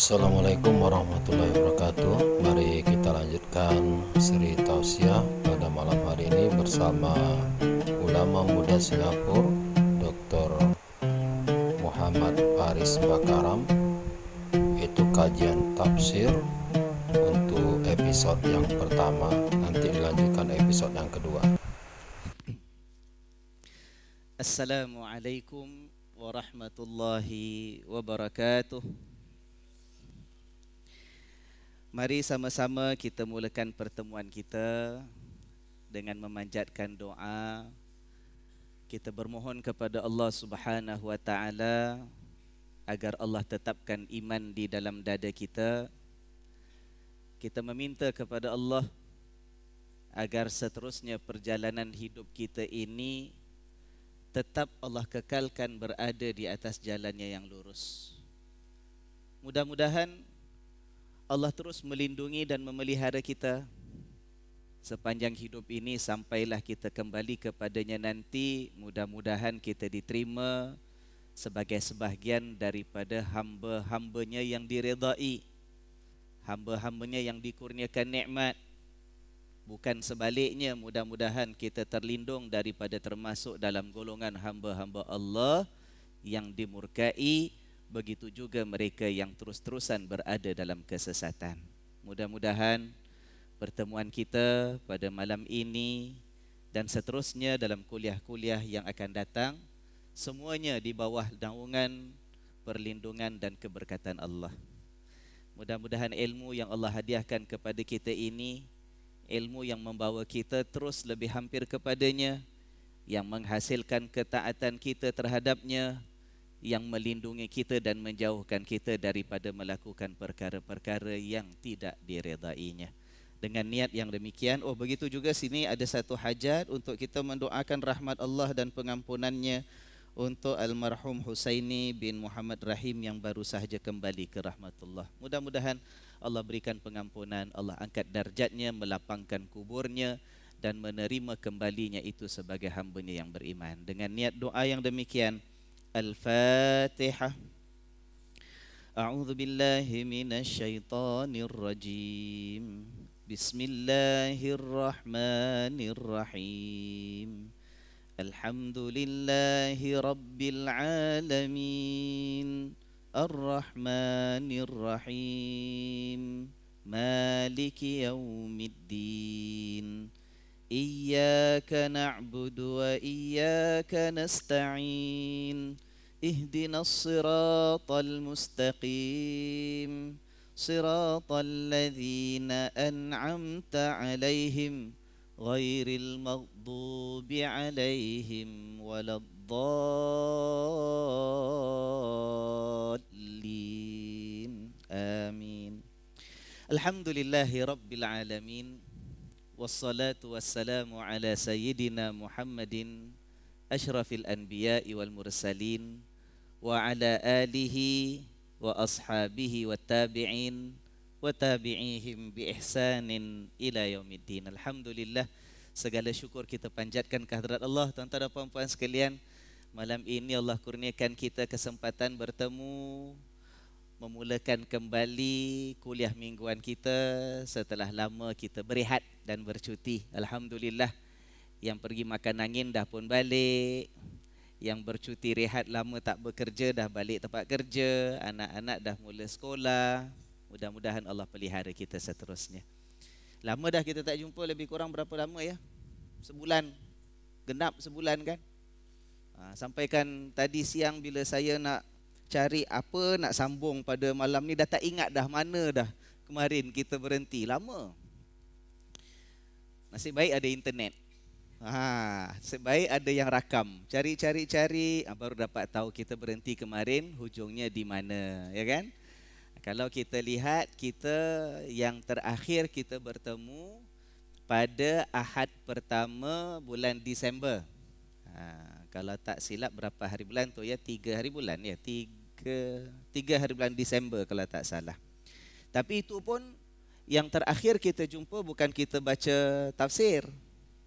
Assalamualaikum warahmatullahi wabarakatuh. Mari kita lanjutkan seri tausiah pada malam hari ini bersama ulama muda Singapura, Dr. Muhammad Faris Bakaram. Itu kajian tafsir untuk episode yang pertama. Nanti dilanjutkan episode yang kedua. Assalamualaikum warahmatullahi wabarakatuh. Mari sama-sama kita mulakan pertemuan kita dengan memanjatkan doa. Kita bermohon kepada Allah Subhanahu wa taala agar Allah tetapkan iman di dalam dada kita. Kita meminta kepada Allah agar seterusnya perjalanan hidup kita ini tetap Allah kekalkan berada di atas jalannya yang lurus. Mudah-mudahan Allah terus melindungi dan memelihara kita sepanjang hidup ini sampailah kita kembali kepadanya nanti. Mudah-mudahan kita diterima sebagai sebahagian daripada hamba-hambanya yang diredai, hamba-hambanya yang dikurniakan nikmat. Bukan sebaliknya, mudah-mudahan kita terlindung daripada termasuk dalam golongan hamba-hamba Allah yang dimurkai. Begitu juga mereka yang terus-terusan berada dalam kesesatan. Mudah-mudahan pertemuan kita pada malam ini dan seterusnya dalam kuliah-kuliah yang akan datang, semuanya di bawah naungan, perlindungan dan keberkatan Allah. Mudah-mudahan ilmu yang Allah hadiahkan kepada kita ini, ilmu yang membawa kita terus lebih hampir kepadanya, yang menghasilkan ketaatan kita terhadapnya, yang melindungi kita dan menjauhkan kita daripada melakukan perkara-perkara yang tidak diredainya. Dengan niat yang demikian, begitu juga sini ada satu hajat untuk kita mendoakan rahmat Allah dan pengampunannya untuk almarhum Husaini bin Muhammad Rahim yang baru sahaja kembali ke rahmatullah. Mudah-mudahan Allah berikan pengampunan, Allah angkat darjatnya, melapangkan kuburnya dan menerima kembalinya itu sebagai hambanya yang beriman. Dengan niat doa yang demikian, Al-Fatihah. A'udzu billahi minasy syaithanir rajim. Bismillahirrahmanirrahim. Alhamdulillahi rabbil alamin. Ar-Rahmanir Rahim. Maliki yaumiddin. Iyyaka na'budu wa iyyaka nasta'in. Ihdinas siratal mustaqim. Siratal ladzina an'amta 'alaihim ghairil maghdubi 'alaihim waladdallin. Amin. Alhamdulillahi rabbil alamin. Wassalatu wassalamu ala sayyidina Muhammadin asyrafil anbiya'i wal mursalin wa ala alihi wa ashabihi wa tabi'in wa tabi'ihim bi ihsanin ila yaumiddin. Alhamdulillah, segala syukur kita panjatkan kehadrat Allah. Tuan-tuan dan puan-puan sekalian, malam ini Allah kurniakan kita kesempatan bertemu, memulakan kembali kuliah mingguan kita setelah lama kita berehat dan bercuti. Alhamdulillah, yang pergi makan angin dah pun balik, yang bercuti rehat lama tak bekerja dah balik tempat kerja, anak-anak dah mula sekolah. Mudah-mudahan Allah pelihara kita seterusnya. Lama dah kita tak jumpa, lebih kurang berapa lama ya? Sebulan, genap sebulan kan? Sampaikan tadi siang bila saya nak cari apa nak sambung pada malam ni, dah tak ingat dah mana dah kemarin kita berhenti. Lama. Nasib baik ada internet. Nasib baik ada yang rakam. Cari, baru dapat tahu kita berhenti kemarin hujungnya di mana, ya kan? Kalau kita lihat, kita yang terakhir kita bertemu pada Ahad pertama bulan Disember. Kalau tak silap berapa hari bulan tu ya? 3 hari bulan ya, 3 hari bulan Disember kalau tak salah. Tapi itu pun yang terakhir kita jumpa bukan kita baca tafsir,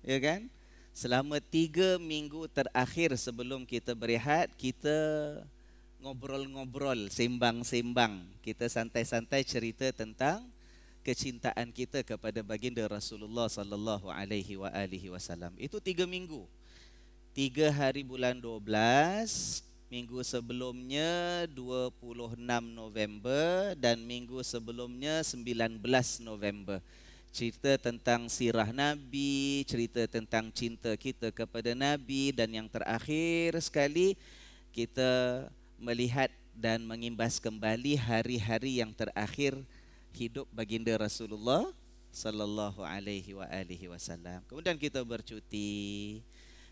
ya kan? Selama 3 minggu terakhir sebelum kita berehat, kita ngobrol-ngobrol, sembang-sembang. Kita santai-santai cerita tentang kecintaan kita kepada baginda Rasulullah sallallahu alaihi wasallam. Itu 3 minggu. 3 hari bulan 12, minggu sebelumnya 26 November dan minggu sebelumnya 19 November. Cerita tentang sirah Nabi, cerita tentang cinta kita kepada Nabi, dan yang terakhir sekali kita melihat dan mengimbas kembali hari-hari yang terakhir hidup baginda Rasulullah sallallahu alaihi wasallam. Kemudian kita bercuti.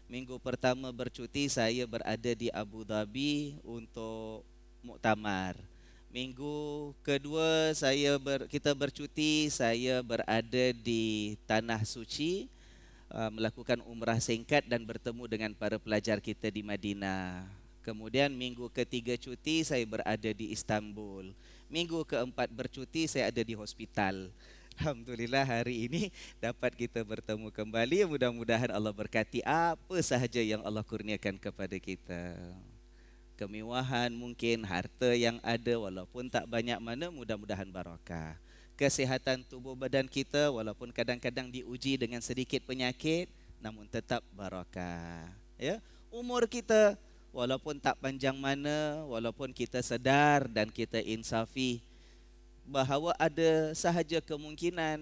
Minggu pertama bercuti saya berada di Abu Dhabi untuk muktamar. Minggu kedua kita bercuti, saya berada di Tanah Suci melakukan umrah singkat dan bertemu dengan para pelajar kita di Madinah. Kemudian minggu ketiga cuti saya berada di Istanbul. Minggu keempat bercuti saya ada di hospital. Alhamdulillah hari ini dapat kita bertemu kembali. Mudah-mudahan Allah berkati apa sahaja yang Allah kurniakan kepada kita. Kemewahan mungkin, harta yang ada walaupun tak banyak mana, mudah-mudahan barakah. Kesihatan tubuh badan kita walaupun kadang-kadang diuji dengan sedikit penyakit, namun tetap barakah. Ya, umur kita walaupun tak panjang mana, walaupun kita sedar dan kita insafi bahawa ada sahaja kemungkinan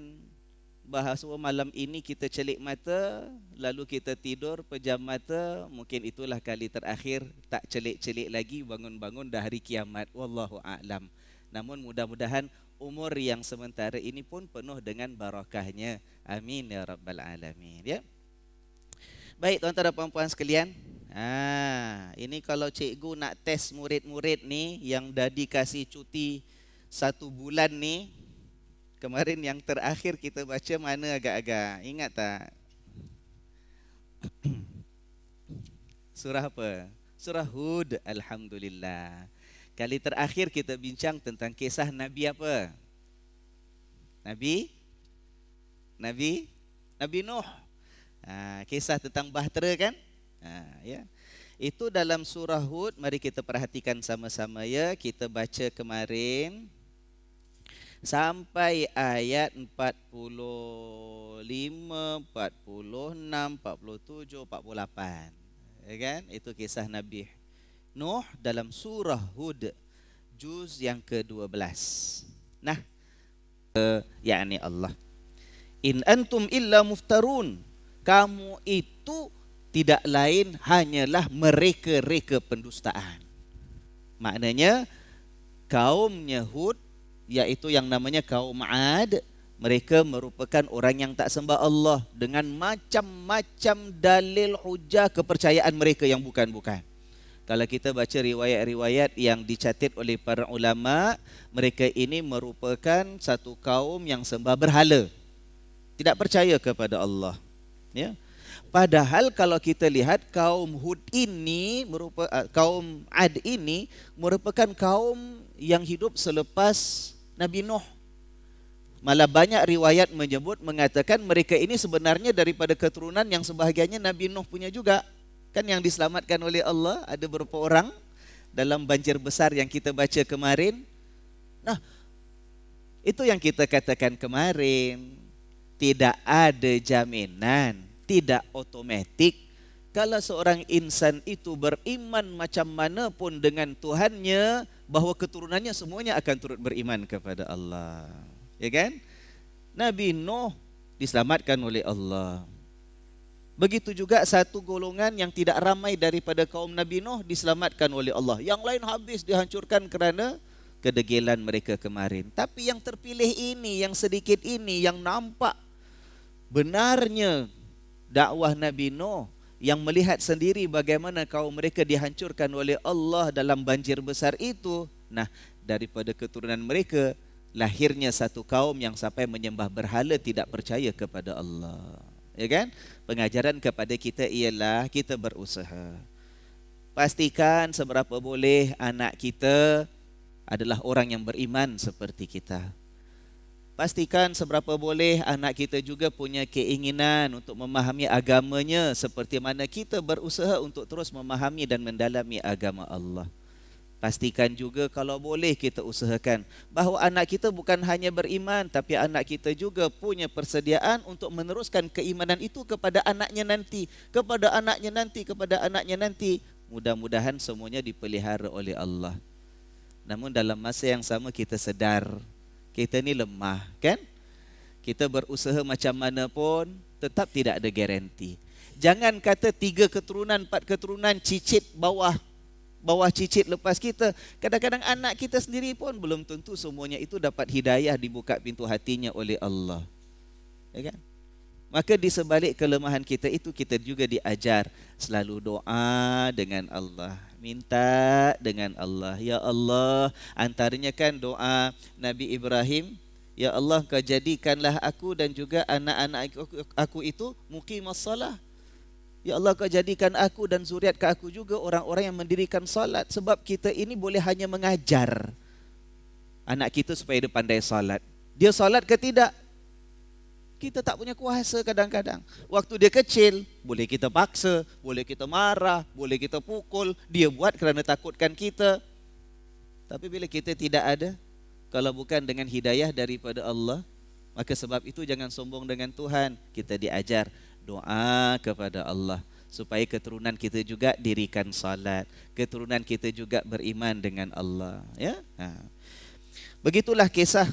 bahawa malam ini kita celik mata, lalu kita tidur pejam mata, mungkin itulah kali terakhir, tak celik-celik lagi, bangun-bangun dah hari kiamat. Wallahu a'lam. Namun mudah-mudahan umur yang sementara ini pun penuh dengan barakahnya. Amin ya rabbal alamin. Ya. Baik tuan-tuan dan puan-puan sekalian, ini kalau cikgu nak test murid-murid ni yang dah dikasih cuti 1 bulan ni, kemarin yang terakhir kita baca mana agak-agak, ingat tak? Surah apa? Surah Hud, alhamdulillah. Kali terakhir kita bincang tentang kisah Nabi apa? Nabi Nuh. Kisah tentang bahtera kan? Ya. Itu dalam surah Hud. Mari kita perhatikan sama-sama ya. Kita baca kemarin sampai ayat 45, 46, 47, 48. Ya kan? Itu kisah Nabi Nuh dalam surah Hud juz yang ke-12. Nah, yakni Allah, in antum illa muftarun, kamu itu tidak lain hanyalah mereka-reka pendustaan. Maknanya kaumnya Hud, yaitu yang namanya kaum Ad, mereka merupakan orang yang tak sembah Allah dengan macam-macam dalil hujah kepercayaan mereka yang bukan-bukan. Kalau kita baca riwayat-riwayat yang dicatat oleh para ulama, mereka ini merupakan satu kaum yang sembah berhala, tidak percaya kepada Allah. Ya. Padahal kalau kita lihat kaum Hud ini kaum Ad ini merupakan kaum yang hidup selepas Nabi Nuh. Malah banyak riwayat mengatakan mereka ini sebenarnya daripada keturunan yang sebahagiannya Nabi Nuh punya juga. Kan yang diselamatkan oleh Allah ada beberapa orang dalam banjir besar yang kita baca kemarin. Nah, itu yang kita katakan kemarin. Tidak ada jaminan, tidak otomatik kalau seorang insan itu beriman macam mana pun dengan Tuhannya, bahawa keturunannya semuanya akan turut beriman kepada Allah. Ya kan? Nabi Nuh diselamatkan oleh Allah. Begitu juga satu golongan yang tidak ramai daripada kaum Nabi Nuh diselamatkan oleh Allah. Yang lain habis dihancurkan kerana kedegilan mereka kemarin. Tapi yang terpilih ini, yang sedikit ini, yang nampak benarnya dakwah Nabi Nuh, yang melihat sendiri bagaimana kaum mereka dihancurkan oleh Allah dalam banjir besar itu. Nah, daripada keturunan mereka lahirnya satu kaum yang sampai menyembah berhala, tidak percaya kepada Allah. Ya kan? Pengajaran kepada kita ialah kita berusaha. Pastikan seberapa boleh anak kita adalah orang yang beriman seperti kita. Pastikan seberapa boleh anak kita juga punya keinginan untuk memahami agamanya seperti mana kita berusaha untuk terus memahami dan mendalami agama Allah. Pastikan juga kalau boleh kita usahakan bahawa anak kita bukan hanya beriman, tapi anak kita juga punya persediaan untuk meneruskan keimanan itu kepada anaknya nanti, kepada anaknya nanti, kepada anaknya nanti. Mudah-mudahan semuanya dipelihara oleh Allah. Namun dalam masa yang sama kita sedar, kita ni lemah, kan? Kita berusaha macam mana pun, tetap tidak ada garanti. Jangan kata 3 keturunan, 4 keturunan cicit bawah cicit lepas kita. Kadang-kadang anak kita sendiri pun belum tentu semuanya itu dapat hidayah, dibuka pintu hatinya oleh Allah. Ya kan? Maka di sebalik kelemahan kita itu, kita juga diajar selalu doa dengan Allah, minta dengan Allah. Ya Allah, antaranya kan doa Nabi Ibrahim, ya Allah, Kau jadikanlah aku dan juga anak-anak aku itu muqimas salah. Ya Allah, Kau jadikan aku dan zuriat ke aku juga orang-orang yang mendirikan salat. Sebab kita ini boleh hanya mengajar anak kita supaya dia pandai salat. Dia salat ke tidak? Kita tak punya kuasa kadang-kadang. Waktu dia kecil, boleh kita paksa, boleh kita marah, boleh kita pukul. Dia buat kerana takutkan kita. Tapi bila kita tidak ada, kalau bukan dengan hidayah daripada Allah, maka sebab itu jangan sombong dengan Tuhan. Kita diajar doa kepada Allah supaya keturunan kita juga dirikan salat, keturunan kita juga beriman dengan Allah, ya. Begitulah kisah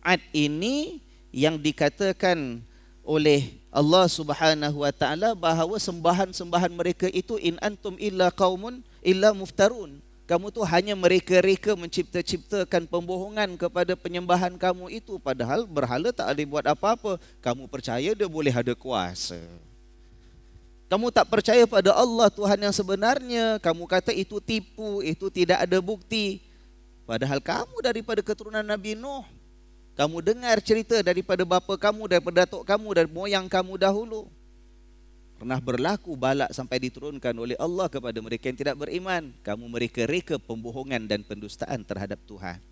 Ad ini yang dikatakan oleh Allah Subhanahu wa taala bahawa sembahan-sembahan mereka itu in antum illa qaumun illa muftarun. Kamu tu hanya mereka-reka mencipta-ciptakan pembohongan kepada penyembahan kamu itu. Padahal berhala tak boleh buat apa-apa. Kamu percaya dia boleh ada kuasa. Kamu tak percaya pada Allah Tuhan yang sebenarnya. Kamu kata itu tipu, itu tidak ada bukti. Padahal kamu daripada keturunan Nabi Nuh. Kamu dengar cerita daripada bapa kamu, daripada datuk kamu, dari moyang kamu dahulu. Pernah berlaku balak sampai diturunkan oleh Allah kepada mereka yang tidak beriman. Kamu mereka-reka pembohongan dan pendustaan terhadap Tuhan.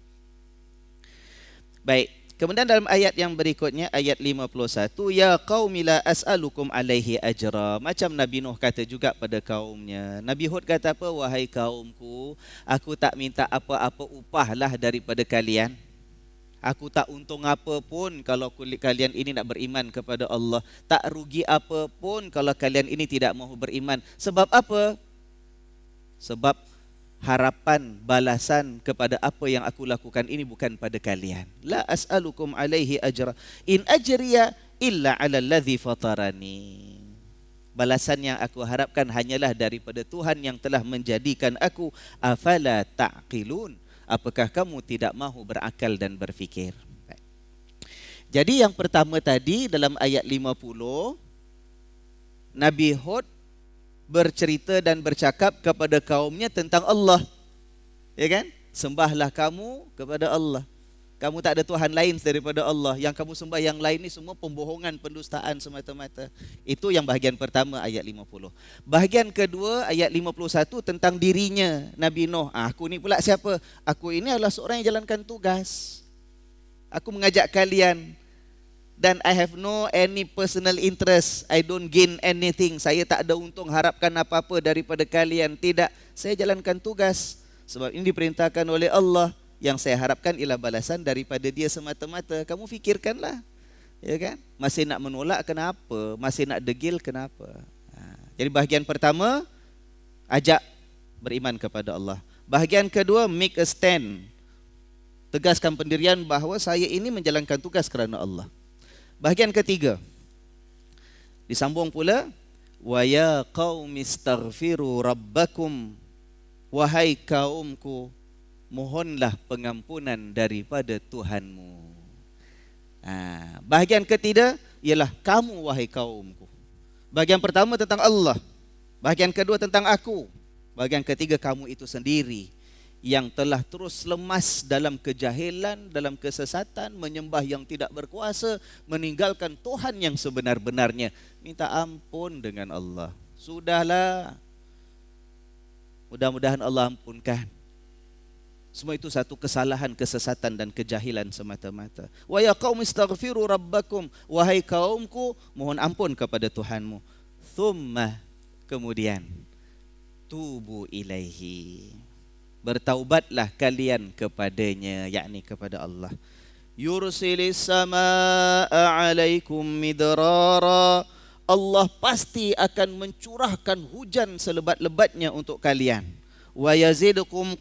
Baik, kemudian dalam ayat yang berikutnya, ayat 51, ya qaumi la as'alukum alaihi ajra. Macam Nabi Nuh kata juga pada kaumnya. Nabi Hud kata apa? Wahai kaumku, aku tak minta apa-apa upahlah daripada kalian. Aku tak untung apa pun kalau kalian ini nak beriman kepada Allah. Tak rugi apa pun kalau kalian ini tidak mahu beriman. Sebab apa? Sebab harapan balasan kepada apa yang aku lakukan ini bukan pada kalian. La as'alukum alaihi ajra. In ajriya illa ala alladhi fatarani. Balasan yang aku harapkan hanyalah daripada Tuhan yang telah menjadikan aku. Afala ta'qilun. Apakah kamu tidak mahu berakal dan berfikir? Jadi yang pertama tadi dalam ayat 50, Nabi Hud bercerita dan bercakap kepada kaumnya tentang Allah. Ya kan? Sembahlah kamu kepada Allah. Kamu tak ada Tuhan lain daripada Allah. Yang kamu sembah yang lain ni semua pembohongan, pendustaan semata-mata. Itu yang bahagian pertama ayat 50. Bahagian kedua ayat 51 tentang dirinya Nabi Nuh. Aku ni pula siapa? Aku ini adalah seorang yang jalankan tugas. Aku mengajak kalian dan I have no any personal interest. I don't gain anything. Saya tak ada untung harapkan apa-apa daripada kalian. Tidak, saya jalankan tugas. Sebab ini diperintahkan oleh Allah. Yang saya harapkan ialah balasan daripada dia semata-mata. Kamu fikirkanlah. Ya kan? Masih nak menolak kenapa? Masih nak degil kenapa? Jadi bahagian pertama, ajak beriman kepada Allah. Bahagian kedua, make a stand. Tegaskan pendirian bahawa saya ini menjalankan tugas kerana Allah. Bahagian ketiga, disambung pula, wa ya qaumi astaghfiru rabbakum. Wahai kaumku, mohonlah pengampunan daripada Tuhanmu. Bahagian ketiga ialah kamu wahai kaumku. Bahagian pertama tentang Allah. Bahagian kedua tentang aku. Bahagian ketiga kamu itu sendiri yang telah terus lemas dalam kejahilan, dalam kesesatan, menyembah yang tidak berkuasa, meninggalkan Tuhan yang sebenar-benarnya. Minta ampun dengan Allah. Sudahlah. Mudah-mudahan Allah ampunkan. Semua itu satu kesalahan, kesesatan dan kejahilan semata-mata. Wa ya qaumi astaghfiru rabbakum. Wahai kaumku, mohon ampun kepada Tuhanmu. Thumma, kemudian tubu ilaihi. bertaubatlah kalian kepadanya, yakni kepada Allah. Yursilis samaa 'alaikum midrara, Allah pasti akan mencurahkan hujan selebat-lebatnya untuk kalian. Wa yazidkum